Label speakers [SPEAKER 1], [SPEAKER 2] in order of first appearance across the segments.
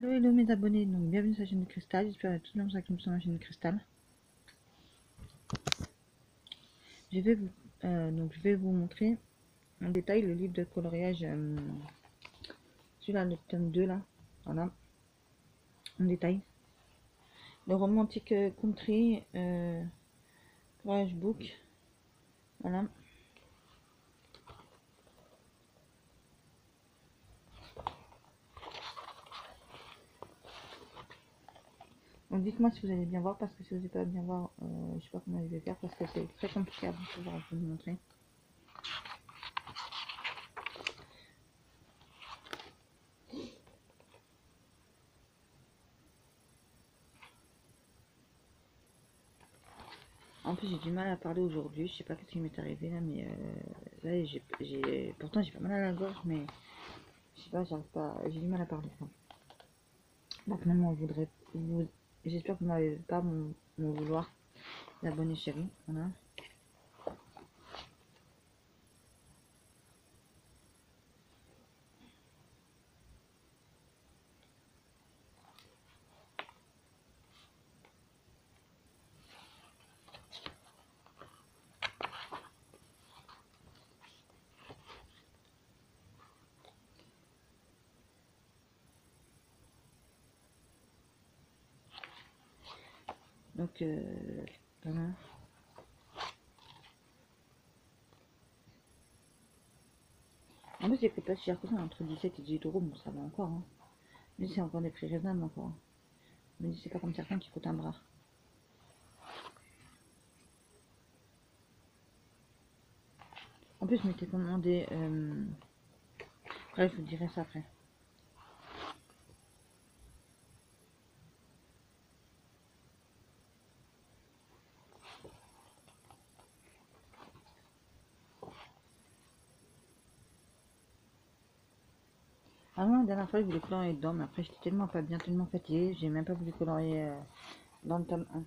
[SPEAKER 1] Hello mes abonnés, donc bienvenue sur la chaîne de Cristal, j'espère que tout le monde qui me sur la chaîne de Cristal. Je vais vous montrer en détail le livre de coloriage, celui-là, le tome 2 là, voilà, en détail. Le romantique country coloriage book, voilà. Donc dites-moi si vous allez bien voir, parce que si vous n'allez pas bien voir, je sais pas comment je vais faire, parce que c'est très compliqué à pouvoir vous montrer. En plus j'ai du mal à parler aujourd'hui, je sais pas ce qui m'est arrivé là, mais là pourtant j'ai pas mal à la gorge, mais je sais pas, j'arrive pas, j'ai du mal à parler. Donc maintenant j'espère que vous n'allez pas m'en vouloir, l'abonné chéri, voilà. Donc voilà. En plus, il coûte pas si cher que ça, entre 17 et 18 euros, bon ça va encore, hein. Mais c'est encore des prix raisonnables encore. Mais c'est pas comme certains qui coûtent un bras. En plus, je m'étais commandé. Bref, je vous dirai ça après. Ah non, la dernière fois, je voulais colorier dedans, mais après, j'étais tellement pas bien, tellement fatiguée, j'ai même pas voulu colorier dans le tome 1.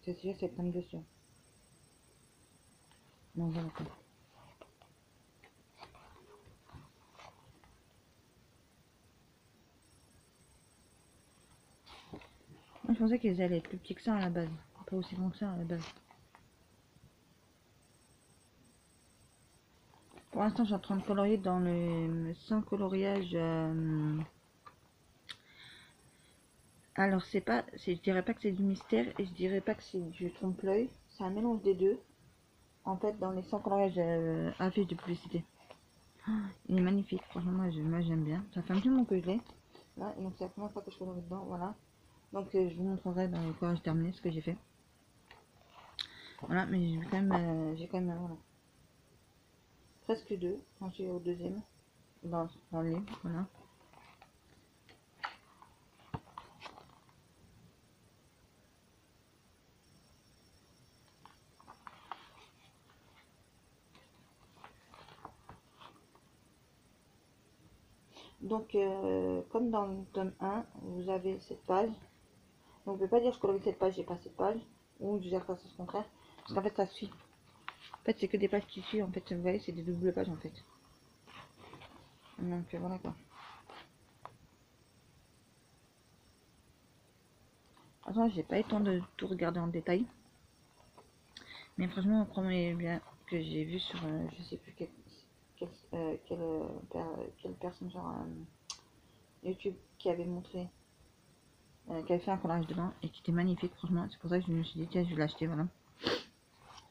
[SPEAKER 1] C'est sûr, c'est le tome 2 sûr. Non, voilà quoi. Moi, je pensais qu'ils allaient être plus petits que ça à la base. Pas aussi grands que ça à la base. Pour l'instant, je suis en train de colorier dans le sans coloriage. Alors, je dirais pas que c'est du mystère et je dirais pas que c'est du trompe-l'œil. C'est un mélange des deux. En fait, dans les sans coloriage affiches de publicité. Il est magnifique. Franchement, moi j'aime bien. Ça fait un petit moment que je l'ai. Là, donc c'est la première fois que je colorie dedans. Voilà. Donc, je vous montrerai dans le collages terminé ce que j'ai fait. Voilà, mais j'ai quand même, voilà, presque deux. Quand je suis au deuxième dans le livre. Voilà. Donc, comme dans le tome 1, vous avez cette page. Donc, on ne peut pas dire je colorie cette page, j'ai pas cette page. Ou je vais faire ce contraire. Parce qu'en fait, ça suit. En fait, c'est que des pages qui suivent. En fait, vous voyez, c'est des doubles pages en fait. Donc, voilà quoi. Attends, j'ai pas eu le temps de tout regarder en détail. Mais franchement, le premier bien que j'ai vu sur, je sais plus quelle personne sur YouTube qui avait montré, qui avait fait un collage dedans et qui était magnifique, franchement. C'est pour ça que je me suis dit, tiens, je vais l'acheter, voilà.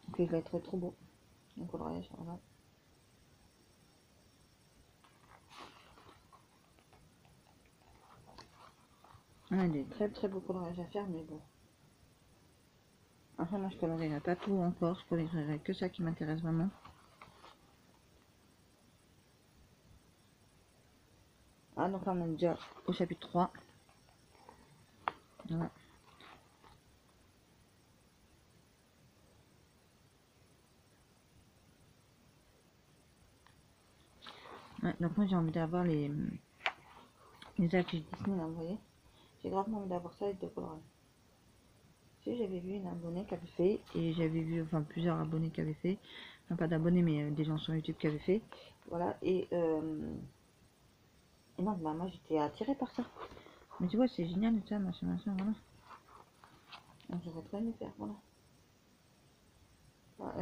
[SPEAKER 1] Donc, il va être trop beau. Un coloriage, voilà. On a des très beaux coloriages à faire, mais bon. Enfin, moi, je colorierai pas tout encore. Je colorierai que ça qui m'intéresse vraiment. Ah, donc là, on est déjà au chapitre 3. Voilà. Ouais, donc moi, j'ai envie d'avoir les affiches Disney, là, vous voyez. J'ai gravement envie d'avoir ça et de colorier. Si, j'avais vu une abonnée qui avait fait, et j'avais vu, enfin, plusieurs abonnés qui avaient fait. Enfin, pas d'abonnés, mais des gens sur YouTube qui avaient fait. Voilà, et non, bah, moi, j'étais attirée par ça. Mais tu vois, c'est génial et ça, machin, voilà. Donc j'aurais très aimé faire, voilà.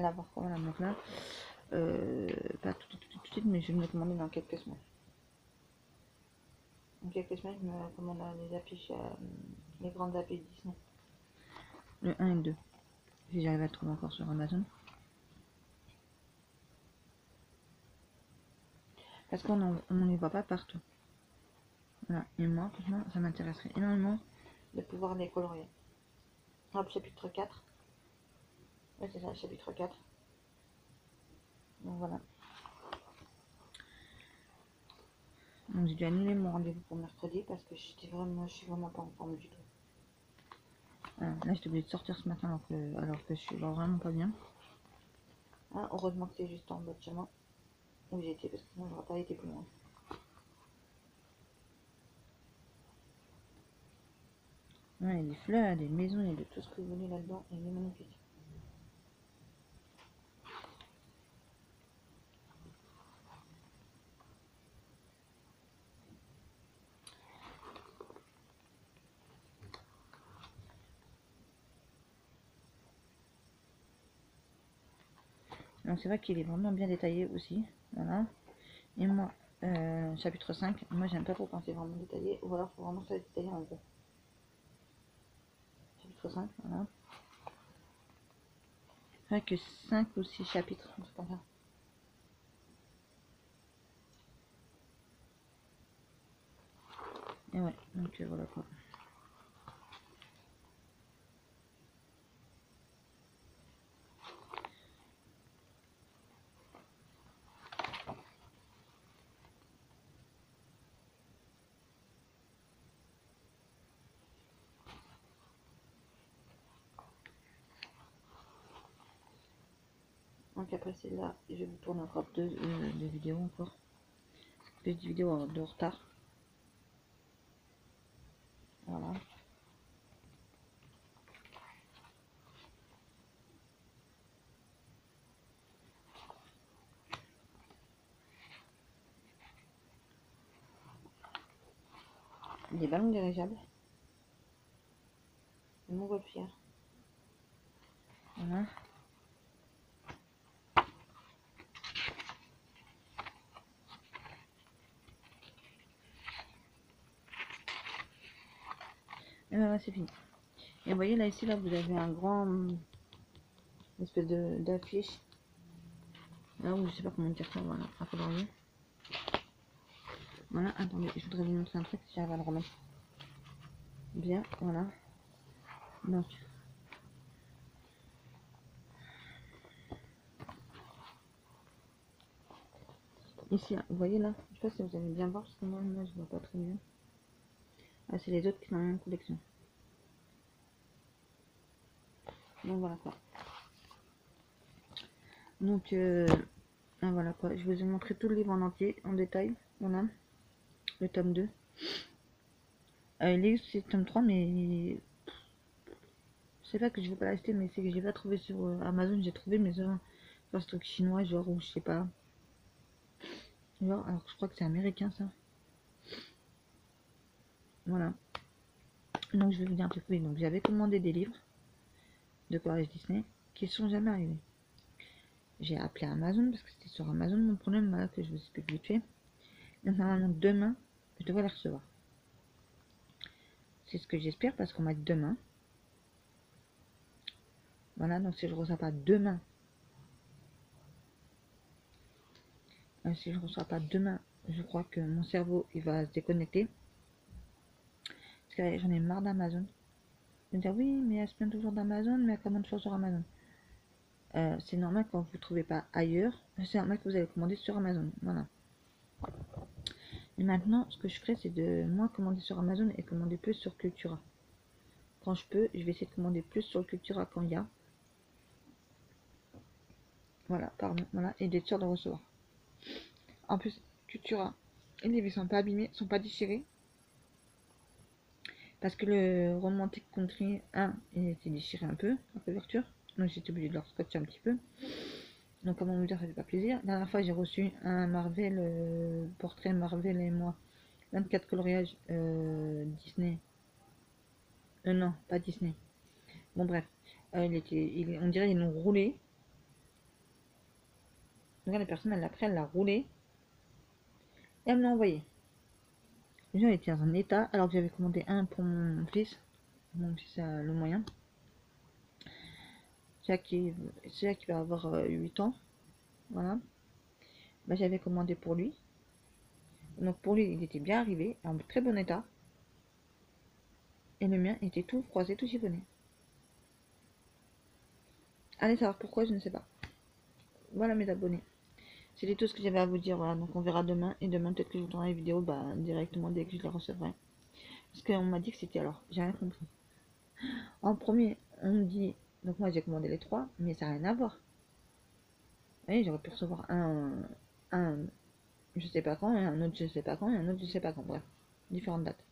[SPEAKER 1] Là, par contre, voilà, donc là, pas tout de suite, mais je vais me le commander dans quelques semaines. Dans quelques semaines, je me commande les affiches, les grandes affiches Disney. Le 1 et le 2. Si j'arrive à le trouver encore sur Amazon. Parce qu'on ne les voit pas partout. Voilà. Et moi, franchement, ça m'intéresserait énormément de pouvoir les colorier. Hop, chapitre 4. Ouais, c'est ça, chapitre 4. Donc voilà. Donc j'ai dû annuler mon rendez-vous pour mercredi parce que je suis vraiment pas en forme du tout. Voilà. Là, j'étais obligée de sortir ce matin alors que je suis vraiment pas bien. Ah, heureusement que c'est juste en bas de chez moi où j'étais parce que sinon j'aurais pas été plus loin. Ouais, il y a des fleurs, des maisons, il y a de tout ce que vous voulez là-dedans. Et il est magnifique. Donc c'est vrai qu'il est vraiment bien détaillé aussi. Voilà. Et moi, chapitre 5, moi j'aime pas trop quand c'est vraiment détaillé. Ou alors faut vraiment que ça soit détaillé en gros. Chapitre 5, voilà. C'est vrai que 5 ou 6 chapitres, un truc comme ça. Et ouais, donc voilà quoi. Donc après c'est là, je vous tourne encore deux vidéos encore. Plus de vidéos de retard. Voilà. Des ballons dirigeables. Une montgolfière. Voilà. Et voilà, c'est fini. Et vous voyez là ici, là vous avez un grand espèce d'affiche. Là où je sais pas comment dire ça, voilà, à colorier. Voilà, attendez, je voudrais vous montrer un truc si j'arrive à le remettre. Bien, voilà. Donc, ici, vous voyez là, je sais pas si vous allez bien voir parce que moi je vois pas très bien. Ah, c'est les autres qui sont en collection. Donc voilà quoi. Donc ah, voilà quoi, je vous ai montré tout le livre en entier, en détail. Voilà, le tome 2. Il est c'est le tome 3, mais c'est pas que je veux pas l'acheter, mais c'est que j'ai pas trouvé sur Amazon. J'ai trouvé, mais genre ce truc chinois, genre, ou je sais pas. Genre, alors je crois que c'est américain ça. Voilà. Donc je vais vous dire un truc. Oui, donc j'avais commandé des livres de collège Disney qui sont jamais arrivés. J'ai appelé Amazon parce que c'était sur Amazon mon problème, voilà, que je vous explique vite fait. Donc normalement demain, je devrais les recevoir. C'est ce que j'espère parce qu'on m'a dit demain. Voilà, donc si je ne reçois pas demain, je crois que mon cerveau il va se déconnecter. Parce que j'en ai marre d'Amazon. De dire oui, mais elle se plaint toujours d'Amazon, mais elle commande toujours sur Amazon. C'est normal quand vous ne trouvez pas ailleurs, c'est normal que vous allez commander sur Amazon. Voilà. Et maintenant, ce que je ferai, c'est de moins commander sur Amazon et commander plus sur Cultura. Quand je peux, je vais essayer de commander plus sur Cultura quand il y a. Voilà, pardon, voilà, et d'être sûr de recevoir. En plus, Cultura, les livres sont pas abîmés, sont pas déchirés. Parce que le Romantic Country 1, il était déchiré un peu, la couverture. Donc j'étais obligée de le scotcher un petit peu. Donc comment me dire, ça fait pas plaisir. La dernière fois, j'ai reçu un Marvel, portrait Marvel et moi. 24 coloriages Disney. Non, pas Disney. Bon, bref. On dirait qu'ils l'ont roulé. Donc, la personne, elle l'a roulé. Et elle me l'a envoyé. Il était dans un état, alors que j'avais commandé un pour mon fils. Mon fils a le moyen. C'est là qui va avoir 8 ans. Voilà. Bah, j'avais commandé pour lui. Donc pour lui, il était bien arrivé, en très bon état. Et le mien était tout froissé, tout chiffonné. Allez savoir pourquoi, je ne sais pas. Voilà mes abonnés. C'était tout ce que j'avais à vous dire. Voilà. Donc on verra demain. Et demain, peut-être que je vous tournerai les vidéos directement dès que je les recevrai. Parce qu'on m'a dit que c'était alors. J'ai rien compris. En premier, on me dit. Donc moi j'ai commandé les 3, mais ça n'a rien à voir. Vous voyez, j'aurais pu recevoir un je sais pas quand, et un autre je sais pas quand, et un autre je sais pas quand. Bref, différentes dates.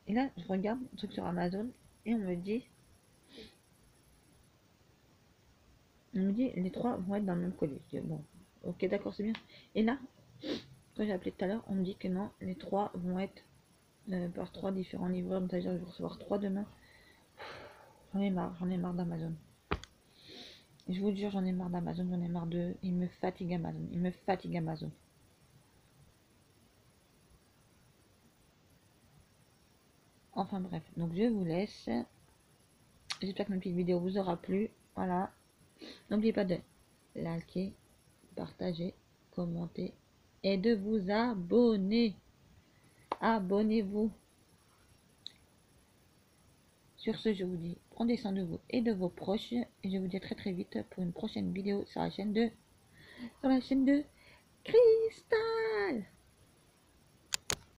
[SPEAKER 1] Et là, je regarde un truc sur Amazon et on me dit les 3 vont être dans le même colis. Je dis, bon, ok, d'accord, c'est bien. Et là, quand j'ai appelé tout à l'heure, on me dit que non, les 3 vont être par 3 différents livreurs. C'est-à-dire que je vais recevoir 3 demain. J'en ai marre d'Amazon. Je vous jure, j'en ai marre d'Amazon, j'en ai marre d'eux. Il me fatigue Amazon, il me fatigue Amazon. Enfin bref, donc je vous laisse. J'espère que ma petite vidéo vous aura plu. Voilà. N'oubliez pas de liker, partager, commenter et de vous abonner. Abonnez-vous. Sur ce, je vous dis, prenez soin de vous et de vos proches. Et je vous dis à très très vite pour une prochaine vidéo sur la chaîne de Crystal.